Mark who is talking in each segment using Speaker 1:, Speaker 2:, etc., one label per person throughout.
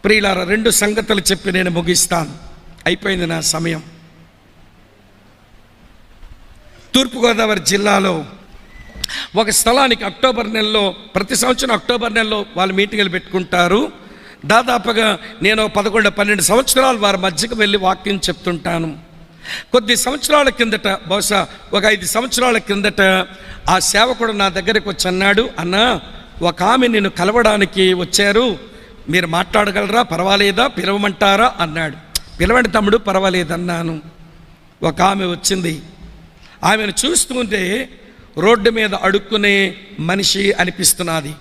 Speaker 1: ప్రియులారా, 2 సంగతులు చెప్పి నేను ముగిస్తాను. అయిపోయింది నా సమయం. తూర్పుగోదావరి జిల్లాలో ఒక స్థలానికి అక్టోబర్ నెలలో, ప్రతి సంవత్సరం అక్టోబర్ నెలలో వాళ్ళు మీటింగులు పెట్టుకుంటారు. దాదాపుగా నేను 11-12 సంవత్సరాలు వారి మధ్యకు వెళ్ళి వాక్యం చెప్తుంటాను. కొద్ది సంవత్సరాల కిందట, బహుశా ఒక 5 సంవత్సరాల కిందట ఆ సేవకుడు నా దగ్గరికి వచ్చి అన్నాడు, అన్నా, ఒక ఆమె నిన్ను కలవడానికి వచ్చారు, మీరు మాట్లాడగలరా, పర్వాలేదా, పిలవమంటారా అన్నాడు. పిలవండి తమ్ముడు, పర్వాలేదన్నాను. ఒక ఆమె వచ్చింది. ఆమెను చూస్తుంటే రోడ్డు మీద అడుక్కునే మనిషి అనిపిస్తున్నది.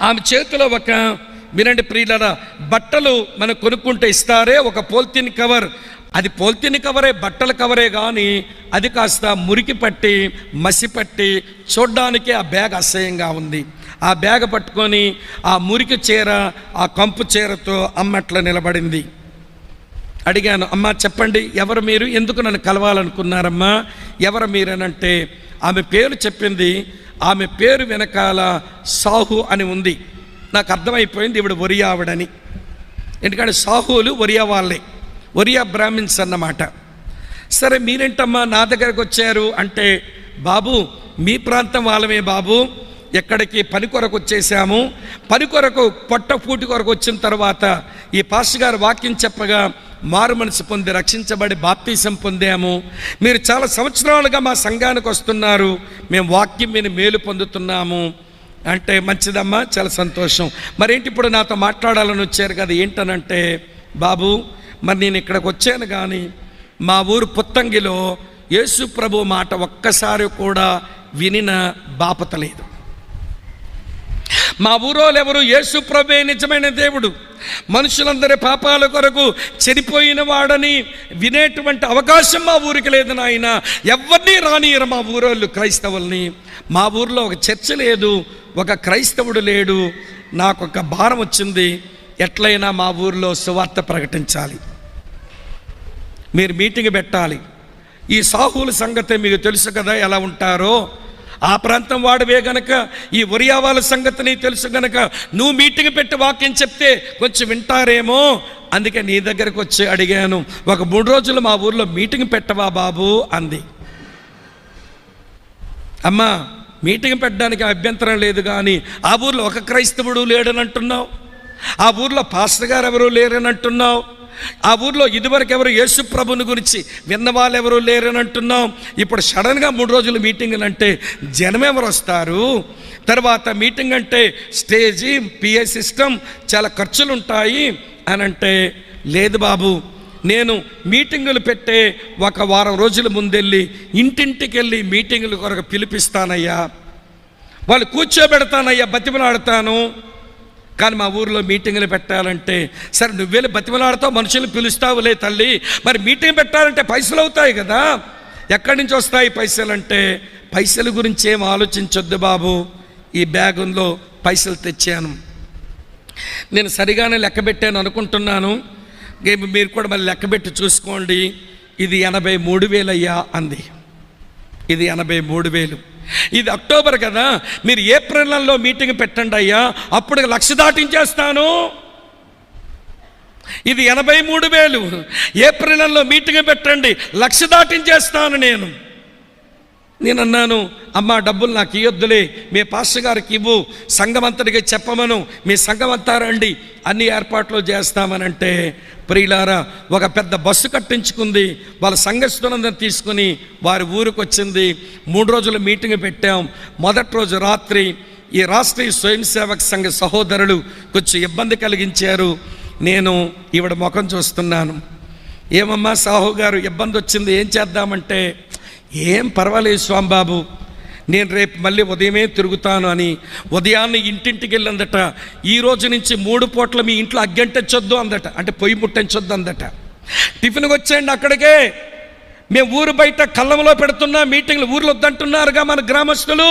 Speaker 1: ఆమె చేతిలో ఒక, వినండి ప్రియులారా, బట్టలు మనం కొనుక్కుంటే ఇస్తారే ఒక పోల్తీన్ కవర్, అది పోల్తీన్ కవరే, బట్టల కవరే, కానీ అది కాస్త మురికి పట్టి మసి పట్టి చూడ్డానికి ఆ బ్యాగ్ అసహ్యంగా ఉంది. ఆ బ్యాగ్ పట్టుకొని ఆ మురికి చీర, ఆ కంపు చీరతో అమ్మట్ల నిలబడింది. అడిగాను, అమ్మా చెప్పండి, ఎవరు మీరు, ఎందుకు నన్ను కలవాలనుకున్నారమ్మా, ఎవరు మీరనంటే ఆమె పేరు చెప్పింది. ఆమె పేరు వెనకాల సాహు అని ఉంది. నాకు అర్థమైపోయింది ఈవిడ ఒరియా ఆవిడని. ఎందుకంటే సాహులు ఒరియా వాళ్ళే, ఒరియా బ్రాహ్మిన్స్ అన్నమాట. సరే మీరేంటమ్మా నా దగ్గరకు వచ్చారు అంటే, బాబు మీ ప్రాంతం వాళ్ళమే బాబు, ఎక్కడికి పని కొరకు వచ్చేసాము, పని కొరకు పొట్టపూటి కొరకు వచ్చిన తర్వాత ఈ పాస్టర్ గారు వాక్యం చెప్పగా మారు మనసు పొంది రక్షించబడి బాప్తీసం పొందాము. మీరు చాలా సంవత్సరాలుగా మా సంఘానికి వస్తున్నారు, మేము వాక్యం విని మేలు పొందుతున్నాము అంటే, మంచిదమ్మా, చాలా సంతోషం. మరేంటి ఇప్పుడు నాతో మాట్లాడాలని వచ్చారు కదా, ఏంటనంటే, బాబు మరి నేను ఇక్కడికి వచ్చాను కానీ మా ఊరు పుత్తంగిలో యేసు ప్రభు మాట ఒక్కసారి కూడా వినిన బాపత లేదు. మా ఊరోళ్ళు ఎవరు, యేసు ప్రభే నిజమైన దేవుడు, మనుషులందరి పాపాల కొరకు చనిపోయిన వాడని వినేటువంటి అవకాశం మా ఊరికి లేదు నాయన. ఎవరిని రానియరు మా ఊరోళ్ళు, క్రైస్తవుల్ని. మా ఊర్లో ఒక చర్చ లేదు, ఒక క్రైస్తవుడు లేడు. నాకు ఒక భారం వచ్చింది, ఎట్లయినా మా ఊర్లో సువార్త ప్రకటించాలి, మీరు మీటింగ్ పెట్టాలి. ఈ సాహుల సంగతి మీకు తెలుసు కదా ఎలా ఉంటారో, ఆ ప్రాంతం వాడివే గనక ఈ ఒరియా వాళ్ళ సంగతిని తెలుసు గనక నువ్వు మీటింగ్ పెట్టి వాక్యం చెప్తే కొంచెం వింటారేమో, అందుకే నీ దగ్గరకు వచ్చి అడిగాను, ఒక 3 రోజులు మా ఊర్లో మీటింగ్ పెట్టవా బాబు అంది. అమ్మా మీటింగ్ పెట్టడానికి అభ్యంతరం లేదు, కానీ ఆ ఊర్లో ఒక క్రైస్తవుడు లేడని అంటున్నావు, ఆ ఊర్లో పాస్టర్ గారు ఎవరు లేరని అంటున్నావు, ఆ ఊర్లో ఇదివరకు ఎవరు యేసు ప్రభుని గురించి విన్న వాళ్ళు ఎవరు లేరని అంటున్నాం. ఇప్పుడు సడన్గా 3 రోజులు మీటింగులు అంటే జనం ఎవరు వస్తారు? తర్వాత మీటింగ్ అంటే స్టేజీ, పిఏ సిస్టమ్, చాలా ఖర్చులు ఉంటాయి అని అంటే, లేదు బాబు, నేను మీటింగులు పెట్టే ఒక వారం రోజుల ముందెళ్ళి ఇంటింటికి వెళ్ళి మీటింగుల కొరకు పిలిపిస్తానయ్యా, వాళ్ళు కూర్చోబెడతానయ్యా, బతిమలాడతాను. కానీ మా ఊర్లో మీటింగులు పెట్టాలంటే, సరే నువ్వేళ్ళు బతిమలాడతావు, మనుషులు పిలుస్తావులే తల్లి, మరి మీటింగ్ పెట్టాలంటే పైసలు అవుతాయి కదా, ఎక్కడి నుంచి వస్తాయి పైసలు అంటే, పైసల గురించి ఏం ఆలోచించొద్దు బాబు, ఈ బ్యాగులో పైసలు తెచ్చాను. నేను సరిగానే లెక్క పెట్టాను అనుకుంటున్నాను, మీరు కూడా మళ్ళీ లెక్క పెట్టి చూసుకోండి, ఇది 83,000 అయ్యా అంది. ఇది 83,000. ఇది అక్టోబర్ కదా, మీరు ఏప్రిల్ నెలలో మీటింగ్ పెట్టండి అయ్యా, అప్పుడు 1,00,000 దాటించేస్తాను. ఇది 83,000. ఏప్రిల్ నెలలో మీటింగ్ పెట్టండి, 1,00,000 దాటించేస్తాను నేను అన్నాను, అమ్మా డబ్బులు నాకు ఇవ్వద్దులే, మీ పాస్టర్ గారికి ఇవ్వు, సంఘం అంతటికి చెప్పమను, మీ సంఘం అంతా రండి, అన్ని ఏర్పాట్లు చేస్తామనంటే, ప్రియులారా ఒక పెద్ద బస్సు కట్టించుకుంది, వాళ్ళ సంఘస్థులందరినీ తీసుకుని వారి ఊరికి వచ్చింది. 3 రోజులు మీటింగ్ పెట్టాం. మొదటి రోజు రాత్రి ఈ రాష్ట్రీయ స్వయం సేవక సంఘ సహోదరులు కొంచెం ఇబ్బంది కలిగించారు. నేను ఈవిడ ముఖం చూస్తున్నాను, ఏమమ్మా సాహు గారు ఇబ్బంది వచ్చింది, ఏం చేద్దామంటే, ఏం పర్వాలేదు స్వామిబాబు, నేను రేపు మళ్ళీ ఉదయమే తిరుగుతాను అని ఉదయాన్నే ఇంటింటికి వెళ్ళందట. ఈ రోజు నుంచి 3 పూట్ల మీ ఇంట్లో అగ్గంటొద్దు అందట, అంటే పొయ్యి ముట్టించొద్దు అందట. టిఫిన్కి వచ్చేయండి అక్కడికే, మేము ఊరు బయట కళ్ళంలో పెడుతున్నా మీటింగ్లు, ఊర్లో వద్దంటున్నారుగా మన గ్రామస్తులు,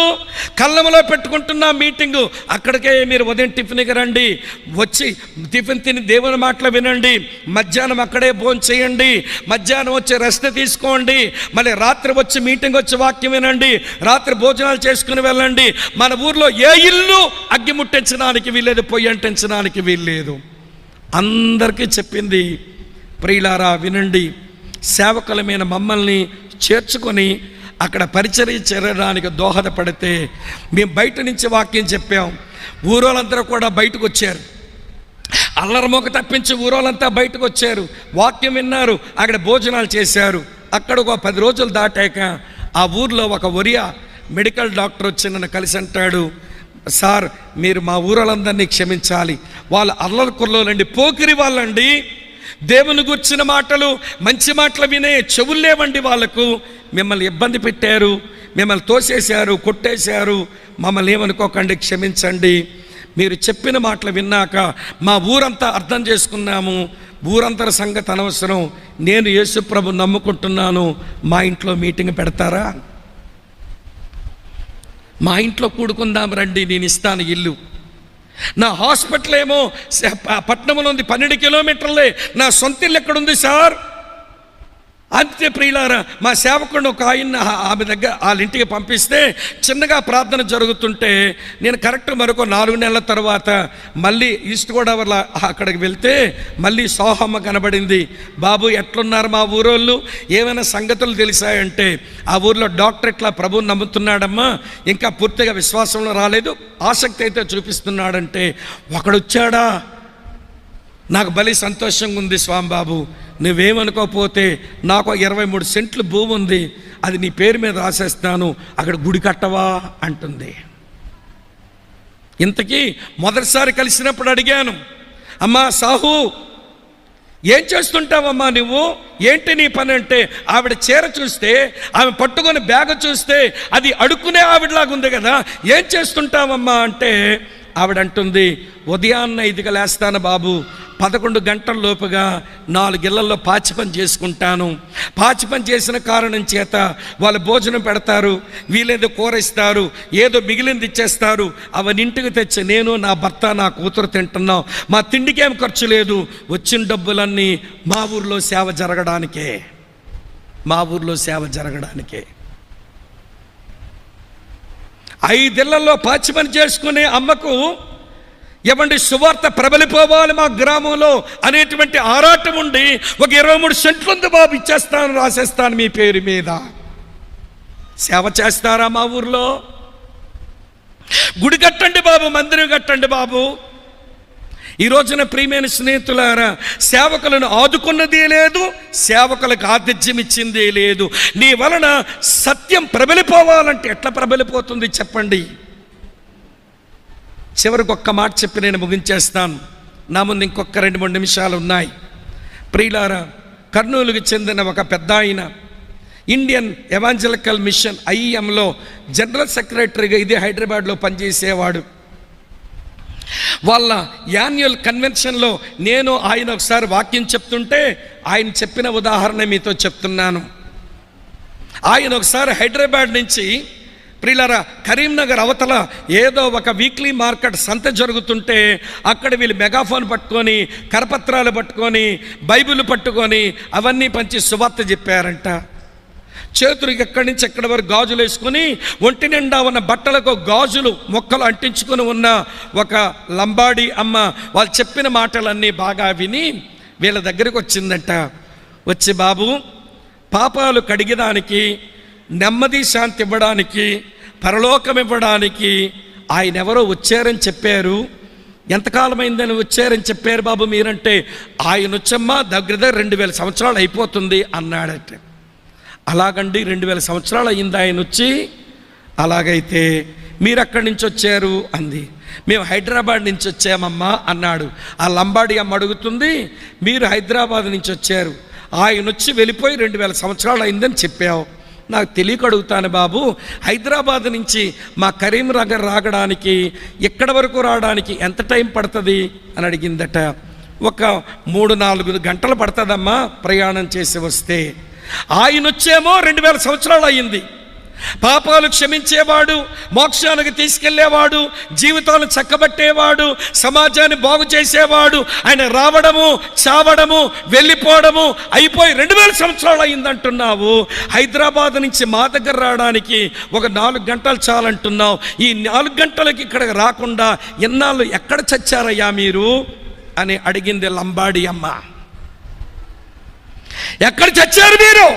Speaker 1: కళ్ళంలో పెట్టుకుంటున్నా మీటింగు. అక్కడికే మీరు ఉదయం టిఫిన్కి రండి, వచ్చి టిఫిన్ తిని దేవుని మాటలు వినండి, మధ్యాహ్నం అక్కడే భోజనం చేయండి, మధ్యాహ్నం వచ్చి రెస్ట్ తీసుకోండి, మళ్ళీ రాత్రి వచ్చి మీటింగ్ వచ్చి వాక్యం వినండి, రాత్రి భోజనాలు చేసుకుని వెళ్ళండి. మన ఊర్లో ఏ ఇల్లు అగ్గి ముట్టించడానికి వీల్లేదు, పొయ్యి అంటించడానికి వీల్లేదు. అందరికీ చెప్పింది, ప్రియులారా వినండి, సేవకులమైన మమ్మల్ని చేర్చుకొని అక్కడ పరిచర్య చేయడానికి దోహదపడితే మేము బయట నుంచి వాక్యం చెప్పాం. ఊరోళ్ళందరూ కూడా బయటకు వచ్చారు, అల్లరమొక తప్పించి ఊరోళ్ళంతా బయటకు వచ్చారు, వాక్యం విన్నారు, అక్కడ భోజనాలు చేశారు. అక్కడ ఒక 10 రోజులు దాటాక ఆ ఊర్లో ఒక ఒరియా మెడికల్ డాక్టర్ వచ్చి నన్ను కలిసి అంటాడు, సార్ మీరు మా ఊరోళ్ళందరినీ క్షమించాలి, వాళ్ళు అల్లరి కుర్రోలండి, పోకిరి వాళ్ళండి, దేవుని గుర్చిన మాటలు మంచి మాటలు వినే చెవులు లేవండి వాళ్ళకు, మిమ్మల్ని ఇబ్బంది పెట్టారు, మిమ్మల్ని తోసేశారు, కొట్టేశారు, మమ్మల్ని ఏమనుకోకండి, క్షమించండి. మీరు చెప్పిన మాటలు విన్నాక మా ఊరంతా అర్థం చేసుకున్నాము, ఊరంతర సంగతి అనవసరం, నేను యేసుప్రభు నమ్ముకుంటున్నాను, మా ఇంట్లో మీటింగ్ పెడతారా, మా ఇంట్లో కూడుకుందాం రండి, నేను ఇస్తాను ఇల్లు. నా హాస్పిటల్ ఏమో పట్టణంలో ఉంది, 12 కిలోమీటర్లే, నా సొంత ఇల్లు ఎక్కడుంది సార్? అంతే ప్రియులారా, మా సేవకుడిని ఒక ఆయన ఆమె దగ్గర వాళ్ళ ఇంటికి పంపిస్తే చిన్నగా ప్రార్థన జరుగుతుంటే నేను కరెక్ట్ మరొక 4 నెలల తర్వాత మళ్ళీ ఈస్ట్ గోదావరిలో అక్కడికి వెళ్తే మళ్ళీ సోహమ్మ కనబడింది. బాబు ఎట్లున్నారు మా ఊరోళ్ళు, ఏమైనా సంగతులు తెలిసాయంటే ఆ ఊర్లో డాక్టర్ ఇట్లా ప్రభువుని నమ్ముతున్నాడమ్మా, ఇంకా పూర్తిగా విశ్వాసంలో రాలేదు, ఆసక్తి అయితే చూపిస్తున్నాడంటే ఒకడొచ్చాడా, నాకు భలే సంతోషంగా ఉంది స్వామిబాబు, నువ్వేమనుకోకపోతే నాకు 23 సెంట్లు భూమి ఉంది, అది నీ పేరు మీద రాసేస్తాను, అక్కడ గుడి కట్టవా అంటుంది. ఇంతకీ మొదటిసారి కలిసినప్పుడు అడిగాను, అమ్మా సాహు ఏం చేస్తుంటావమ్మా నువ్వు, ఏంటి నీ పని అంటే, ఆవిడ చీర చూస్తే, ఆమె పట్టుకొని బ్యాగ్ చూస్తే అది అడుక్కునే ఆవిడలాగా ఉంది కదా, ఏం చేస్తుంటావమ్మా అంటే ఆవిడ అంటుంది, ఉదయాన్న 5కి లేస్తాను బాబు, 11 గంటల లోపుగా 4 ఇళ్లలో పాచి పని చేసుకుంటాను, పాచి పని చేసిన కారణం చేత వాళ్ళు భోజనం పెడతారు, వీళ్ళేదో కూర ఇస్తారు, ఏదో మిగిలింది ఇచ్చేస్తారు, అవన్నీ ఇంటికి తెచ్చి నేను నా భర్త నా కూతురు తింటున్నాం, మా తిండికి ఏం ఖర్చు లేదు, వచ్చిన డబ్బులన్నీ మా ఊర్లో సేవ జరగడానికే, మా ఊర్లో సేవ జరగడానికే. 5 ఇళ్లలో పాచి పని చేసుకునే అమ్మకు ఏమండి సువార్త ప్రబలిపోవాలి మా గ్రామంలో అనేటువంటి ఆరాటం ఉండి ఒక 23 సెంట్లు ఉంది బాబు, ఇచ్చేస్తాను, రాసేస్తాను మీ పేరు మీద. సేవ చేస్తారా మా ఊర్లో? గుడి కట్టండి బాబు, మందిరం కట్టండి బాబు. ఈ రోజున ప్రియమైన స్నేహితులారా, సేవకులను ఆదుకున్నదే లేదు, సేవకులకు ఆతిథ్యం ఇచ్చిందే లేదు. నీ వలన సత్యం ప్రబలిపోవాలంటే ఎట్లా ప్రబలిపోతుంది చెప్పండి? చివరికి ఒక్క మాట చెప్పి నేను ముగించేస్తాను, నా ముందు ఇంకొక 2-3 నిమిషాలు ఉన్నాయి. ప్రియులారా, కర్నూలుకి చెందిన ఒక పెద్ద ఆయన ఇండియన్ ఎవాంజలికల్ మిషన్ IEMలో జనరల్ సెక్రటరీగా ఇది హైదరాబాద్లో పనిచేసేవాడు. వాళ్ళ యాన్యువల్ కన్వెన్షన్లో నేను ఆయన ఒకసారి వాక్యం చెప్తుంటే ఆయన చెప్పిన ఉదాహరణ మీతో చెప్తున్నాను. ఆయన ఒకసారి హైదరాబాద్ నుంచి ప్రియులారా కరీంనగర్ అవతల ఏదో ఒక వీక్లీ మార్కెట్ సంత జరుగుతుంటే అక్కడ వీళ్ళు మెగాఫోన్ పట్టుకొని, కరపత్రాలు పట్టుకొని, బైబిల్ పట్టుకొని అవన్నీ పంచి సువార్త చెప్పారంట. చేతులకు ఎక్కడి నుంచి ఎక్కడి వరకు గాజులు వేసుకొని, ఒంటి నిండా ఉన్న బట్టలకు గాజులు మొక్కలు అంటించుకొని ఉన్న ఒక లంబాడి అమ్మ వాళ్ళు చెప్పిన మాటలన్నీ బాగా విని వీళ్ళ దగ్గరికి వచ్చిందంట. వచ్చి, బాబు పాపాలు కడిగడానికి, నెమ్మది శాంతి ఇవ్వడానికి, పరలోకం ఇవ్వడానికి ఆయన ఎవరో వచ్చారని చెప్పారు, ఎంతకాలమైందని వచ్చారని చెప్పారు బాబు మీరంటే, ఆయన వచ్చమ్మా దగ్గర 2000 సంవత్సరాలు అయిపోతుంది అన్నాడట. అలాగండి 2000 సంవత్సరాలు అయింది ఆయన వచ్చి. అలాగైతే మీరు అక్కడి నుంచి వచ్చారు అంది. మేము హైదరాబాద్ నుంచి వచ్చామమ్మా అన్నాడు. ఆ లంబాడి అమ్మ అడుగుతుంది, మీరు హైదరాబాద్ నుంచి వచ్చారు, ఆయన వచ్చి వెళ్ళిపోయి 2000 సంవత్సరాలు అయిందని చెప్పావు, నాకు తెలియక అడుగుతాను బాబు, హైదరాబాద్ నుంచి మా కరీంనగర్ రావడానికి, ఎక్కడి వరకు రావడానికి ఎంత టైం పడుతుంది అని అడిగిందట. ఒక 3-4 గంటలు పడుతుందమ్మా ప్రయాణం చేసి వస్తే. ఆయన వచ్చేమో 2000 సంవత్సరాలు అయ్యింది. పాపాలు క్షమించేవాడు, మోక్షానికి తీసుకెళ్లేవాడు, జీవితాలను చక్కబట్టేవాడు, సమాజాన్ని బాగు చేసేవాడు, ఆయన రావడము, చావడము, వెళ్ళిపోవడము అయిపోయి 2000 సంవత్సరాలు అయిందంటున్నావు. హైదరాబాద్ నుంచి మా దగ్గర రావడానికి ఒక 4 గంటలు చాలంటున్నావు. ఈ 4 గంటలకి ఇక్కడికి రాకుండా ఎన్నాళ్ళు ఎక్కడ చచ్చారయ్యా మీరు అని అడిగింది లంబాడి అమ్మ. ఎక్కడ చచ్చారు మీరు?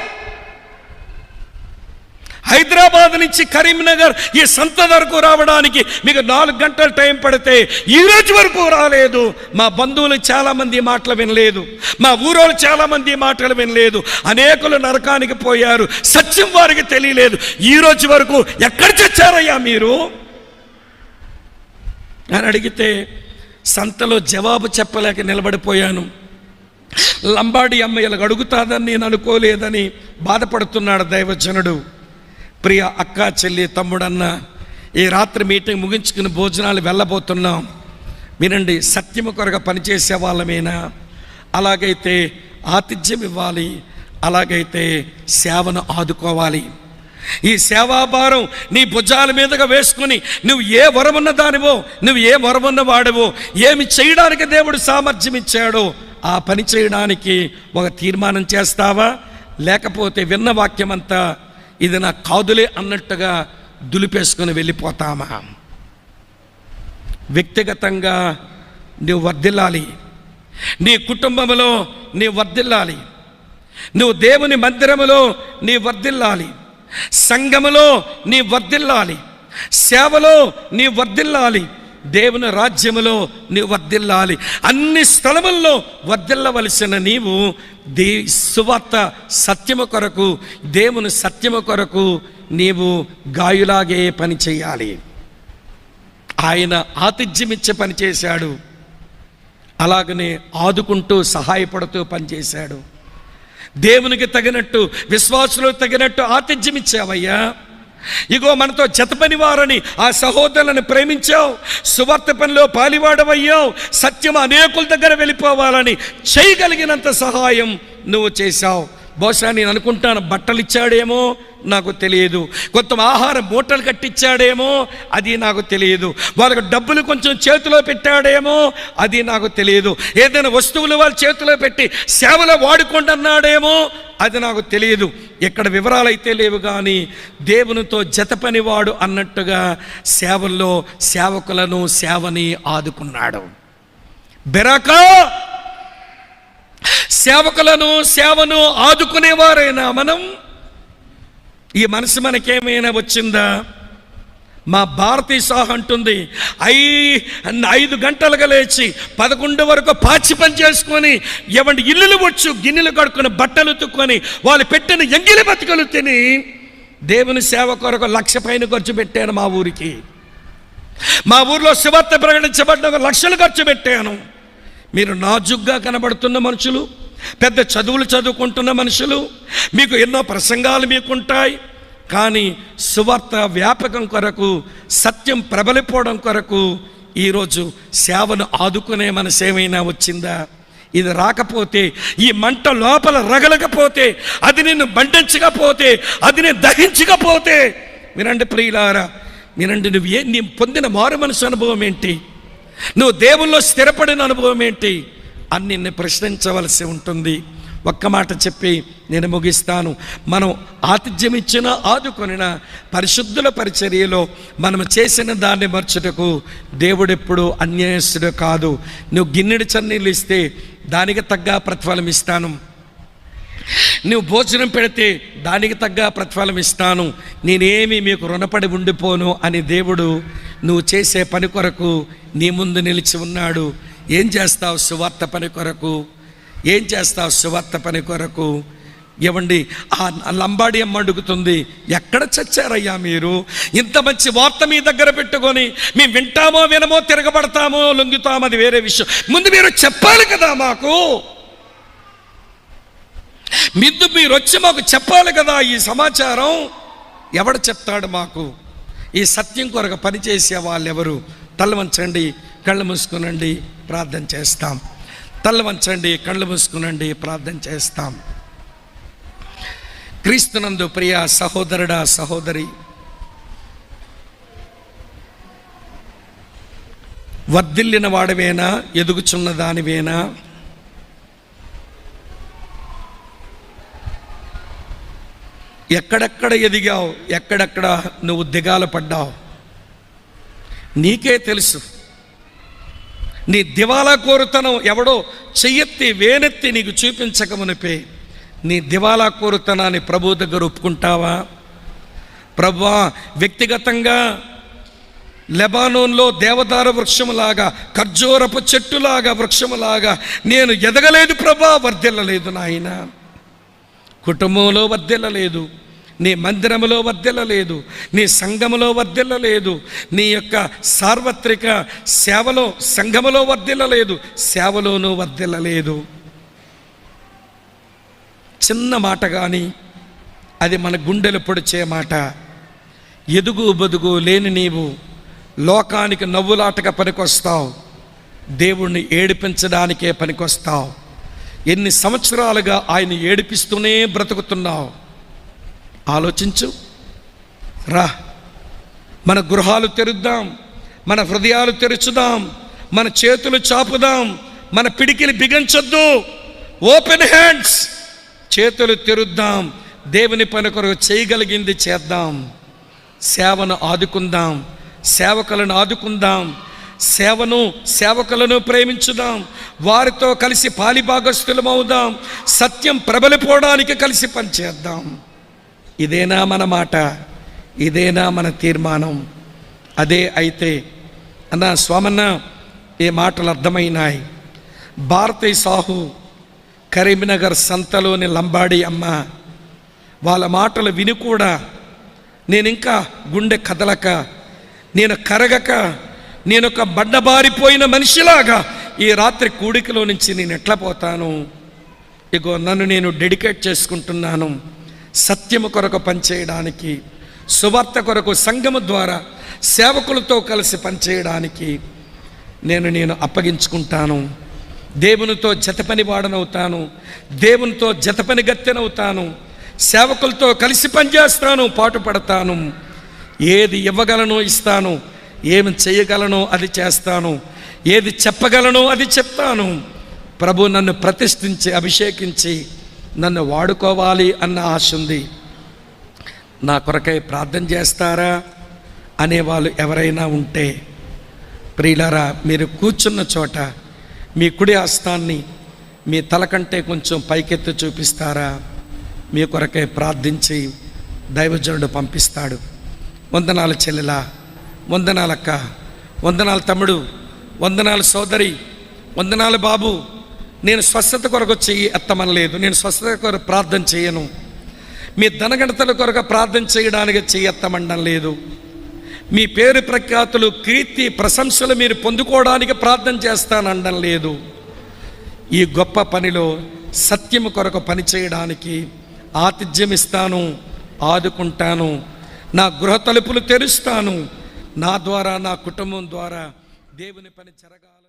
Speaker 1: హైదరాబాద్ నుంచి కరీంనగర్ ఈ సంత వరకు రావడానికి మీకు 4 గంటలు టైం పడితే ఈ రోజు వరకు రాలేదు. మా బంధువులు చాలామంది మాటలు వినలేదు, మా ఊరోళ్ళు చాలామంది మాటలు వినలేదు, అనేకులు నరకానికి పోయారు, సత్యం వారికి తెలియలేదు. ఈ రోజు వరకు ఎక్కడ చచ్చారయ్యా మీరు అని అడిగితే సంతలో జవాబు చెప్పలేక నిలబడిపోయాను. లంబాడి అమ్మ ఇలా అడుగుతాదని నేను అనుకోలేదని బాధపడుతున్నాడు దైవజనుడు. ప్రియ అక్క, చెల్లి, తమ్ముడన్న, ఈ రాత్రి మీటింగ్ ముగించుకుని భోజనాలు వెళ్ళబోతున్నాం. వినండి, సత్యము కొరకు పనిచేసే వాళ్ళమేనా? అలాగైతే ఆతిథ్యం ఇవ్వాలి, అలాగైతే సేవను ఆదుకోవాలి. ఈ సేవాభారం నీ భుజాల మీదుగా వేసుకుని నువ్వు ఏ వరమున్న దానివో, నువ్వు ఏ వరమున్న వాడివో, ఏమి చేయడానికి దేవుడు సామర్థ్యం ఇచ్చాడో ఆ పని చేయడానికి ఒక తీర్మానం చేస్తావా? లేకపోతే విన్న వాక్యమంతా ఇది నా కాదులే అన్నట్టుగా దులిపేసుకొని వెళ్ళిపోతామా? వ్యక్తిగతంగా నువ్వు వర్ధిల్లాలి, నీ కుటుంబంలో నీ వర్ధిల్లాలి, నువ్వు దేవుని మందిరములో నీ వర్ధిల్లాలి, సంఘములో నీ వర్ధిల్లాలి, సేవలో నీ వర్ధిల్లాలి, దేవుని రాజ్యములో నీవు వర్ధిల్లాలి. అన్ని స్థలముల్లో వర్ధిల్లవలసిన నీవు సువార్త సత్యము కొరకు, దేవుని సత్యము కొరకు నీవు గాయులాగే పని చేయాలి. ఆయన ఆతిథ్యమిచ్చే పని చేశాడు, అలాగనే ఆదుకుంటూ సహాయపడుతూ పనిచేశాడు. దేవునికి తగినట్టు, విశ్వాసులకు తగినట్టు ఆతిథ్యం ఇచ్చావయ్యా. ఇగో మనతో జతపని వారని ఆ సహోదరులను ప్రేమించావు, సువార్త పనిలో పాలివాడవయ్యావు, సత్యం అనేకుల దగ్గర వెళ్ళిపోవాలని చేయగలిగినంత సహాయం నువ్వు చేశావు. బహుశా నేను అనుకుంటాను బట్టలు ఇచ్చాడేమో నాకు తెలియదు, కొంత ఆహార మూటలు కట్టించాడేమో అది నాకు తెలియదు, వాళ్ళకి డబ్బులు కొంచెం చేతిలో పెట్టాడేమో అది నాకు తెలియదు, ఏదైనా వస్తువులు వాళ్ళ చేతిలో పెట్టి సేవలో వాడుకోండి అన్నాడేమో అది నాకు తెలియదు. ఇక్కడ వివరాలు అయితే లేవు, కానీ దేవునితో జతపనివాడు అన్నట్టుగా సేవల్లో సేవకులను, సేవని ఆదుకున్నాడు. బెరకా సేవకులను, సేవను ఆదుకునేవారైనా మనం? ఈ మనసు మనకేమైనా వచ్చిందా? మా భారతీయ సాహ అంటుంది 5 గంటలుగా లేచి 11 వరకు పాచి పని చేసుకొని ఎవండి ఇల్లులు వచ్చు, గిన్నెలు కడుక్కొని, బట్టలు ఉతుక్కొని, వాళ్ళు పెట్టిన ఎంగిలి బతుకలు తిని దేవుని సేవ కొరకు 1,00,000 పైన ఖర్చు పెట్టాను. మా ఊరికి, మా ఊర్లో సువార్త ప్రకటించబడిన 1 లక్షలు ఖర్చు పెట్టాను. మీరు నాజుగ్గా కనబడుతున్న మనుషులు, పెద్ద చదువులు చదువుకుంటున్న మనుషులు, మీకు ఎన్నో ప్రసంగాలు మీకుంటాయి, కానీ సువార్త వ్యాపకం కొరకు, సత్యం ప్రబలిపోవడం కొరకు ఈరోజు సేవను ఆదుకునే మనసు ఏమైనా వచ్చిందా? ఇది రాకపోతే, ఈ మంట లోపల రగలకపోతే, అది నిన్ను బంధించకపోతే, అది నేను దహించకపోతే, వినండి ప్రియులారా, వినండి, నీ పొందిన మారు మనసు అనుభవం ఏంటి? నువ్వు దేవుల్లో స్థిరపడిన అనుభవం ఏంటి అని నిన్ను ప్రశ్నించవలసి ఉంటుంది. ఒక్క మాట చెప్పి నేను ముగిస్తాను. మనం ఆతిథ్యం ఇచ్చిన, ఆదుకొనిన పరిశుద్ధుల పరిచర్యలో మనం చేసిన దాన్ని మర్చుటకు దేవుడెప్పుడు అన్యాయస్తుడు కాదు. నువ్వు గిన్నెడు చన్నీళ్ళు ఇస్తే దానికి తగ్గ ప్రతిఫలం ఇస్తాను, నువ్వు భోజనం పెడితే దానికి తగ్గ ప్రతిఫలం ఇస్తాను, నేనేమి మీకు రుణపడి ఉండిపోను అని దేవుడు నువ్వు చేసే పని కొరకు నీ ముందు నిలిచి ఉన్నాడు. ఏం చేస్తావు సువార్త పని కొరకు? ఏం చేస్తావు సువార్త పని కొరకు? ఏమండి, ఆ లంబాడి అమ్మ అడుగుతుంది, ఎక్కడ చచ్చారయ్యా మీరు? ఇంత మంచి వార్త మీ దగ్గర పెట్టుకొని మేము వింటామో వినమో, తిరగబడతామో లొంగుతామో, అది వేరే విషయం. ముందు మీరు చెప్పాలి కదా మాకు, మీరు వచ్చి మాకు చెప్పాలి కదా ఈ సమాచారం. ఎవడు చెప్తాడు మాకు? ఈ సత్యం కొరకు పనిచేసే వాళ్ళు ఎవరు? తల వంచండి, కళ్ళు మూసుకునండి, ప్రార్థన చేస్తాం. తల వంచండి, కళ్ళు మూసుకునండి, ప్రార్థన చేస్తాం. క్రీస్తునందు ప్రియ సహోదరుడా, సహోదరి, వర్ధిల్లిన వాడివేనా, ఎదుగుచున్న దానివేనా? ఎక్కడెక్కడ ఎదిగావు, ఎక్కడెక్కడ నువ్వు దిగాలు పడ్డావు నీకే తెలుసు. నీ దివాలా కోరుతనం ఎవడో చెయ్యెత్తి వేనెత్తి నీకు చూపించకమునిపే నీ దివాలా కోరుతనాన్ని ప్రభు దగ్గర ఒప్పుకుంటావా? ప్రభువా, వ్యక్తిగతంగా లెబానోన్లో దేవదారు వృక్షములాగా, ఖర్జూరపు చెట్టులాగా, వృక్షములాగా నేను ఎదగలేదు ప్రభా, వర్ధిల్లలేదు నాయన. కుటుంబంలో వర్ధిల్లలేదు, నీ మందిరములో వర్ధిల్లలేదు, నీ సంఘములో వర్ధిల్లలేదు, నీ యొక్క సార్వత్రిక సేవలో సంఘములో వర్ధిల్లలేదు, సేవలోనూ వర్ధిల్లలేదు. చిన్న మాట కానీ అది మన గుండెలు పొడిచే మాట. ఎదుగు బదుగు లేని నీవు లోకానికి నవ్వులాటగా పనికొస్తావు, దేవుణ్ణి ఏడిపించడానికే పనికొస్తావు. ఎన్ని సంవత్సరాలుగా ఆయన ఏడిపిస్తూనే బ్రతుకుతున్నావు. ఆలోచించు. రా, మన గృహాలు తెరుద్దాం, మన హృదయాలు తెరుచుదాం, మన చేతులు చాపుదాం, మన పిడికిలి బిగించొద్దు. ఓపెన్ హ్యాండ్స్, చేతులు తెరుద్దాం, దేవుని పని కొరకు చేయగలిగింది చేద్దాం. సేవను ఆదుకుందాం, సేవకులను ఆదుకుందాం, సేవకులను ప్రేమించుదాం, వారితో కలిసి పాలిభాగస్థులమవుదాం, సత్యం ప్రబలిపోవడానికి కలిసి పనిచేద్దాం. ఇదేనా మన మాట? ఇదేనా మన తీర్మానం? అదే అయితే అన్న స్వామన్న, ఈ మాటలు అర్థమైనాయి. భారతీ సాహు, కరీంనగర్ సంతలోని లంబాడి అమ్మ, వాళ్ళ మాటలు విని కూడా నేను ఇంకా గుండె కదలక, నేను కరగక, నేను ఒక బండబారిపోయిన మనిషిలాగా ఈ రాత్రి కూడికలో నుంచి నేను ఎట్లా పోతాను? ఇగో నన్ను నేను డెడికేట్ చేసుకుంటున్నాను సత్యము కొరకు పనిచేయడానికి, సువార్త కొరకు సంఘము ద్వారా సేవకులతో కలిసి పనిచేయడానికి నేను అప్పగించుకుంటాను. దేవునితో జతపని వాడనవుతాను, దేవునితో జతపని గత్తెనవుతాను, సేవకులతో కలిసి పనిచేస్తాను, పాటుపడతాను. ఏది ఇవ్వగలనో ఇస్తాను, ఏమి చేయగలనో అది చేస్తాను, ఏది చెప్పగలనో అది చెప్తాను. ప్రభు నన్ను ప్రతిష్ఠించి అభిషేకించి నన్ను వాడుకోవాలి అన్న ఆశ ఉంది. నా కొరకై ప్రార్థన చేస్తారా అనేవాళ్ళు ఎవరైనా ఉంటే, ప్రియులారా, మీరు కూర్చున్న చోట మీ కుడి హస్తాన్ని మీ తల కంటే కొంచెం పైకెత్తి చూపిస్తారా? మీ కొరకై ప్రార్థించి దైవజనుడు పంపిస్తాడు. వందనాలు చెల్లెలా, వందనాలు అక్క, వందనాలు తమ్ముడు, వందనాలు సోదరి, వందనాలు బాబు. నేను స్వస్థత కొరకు చెయ్యి ఎత్తమనలేదు, నేను స్వస్థత కొరకు ప్రార్థన చేయను. మీ ధనగణతల కొరకు ప్రార్థన చేయడానికి చెయ్యి ఎత్తమనడం లేదు. మీ పేరు ప్రఖ్యాతులు, కీర్తి, ప్రశంసలు మీరు పొందుకోవడానికి ప్రార్థన చేస్తాననడం లేదు. ఈ గొప్ప పనిలో సత్యము కొరకు పని చేయడానికి ఆతిథ్యం ఇస్తాను, ఆదుకుంటాను, నా గృహ తలుపులు తెరుస్తాను. నా ద్వారా, నా కుటుంబం ద్వారా దేవుని పని జరగాలి.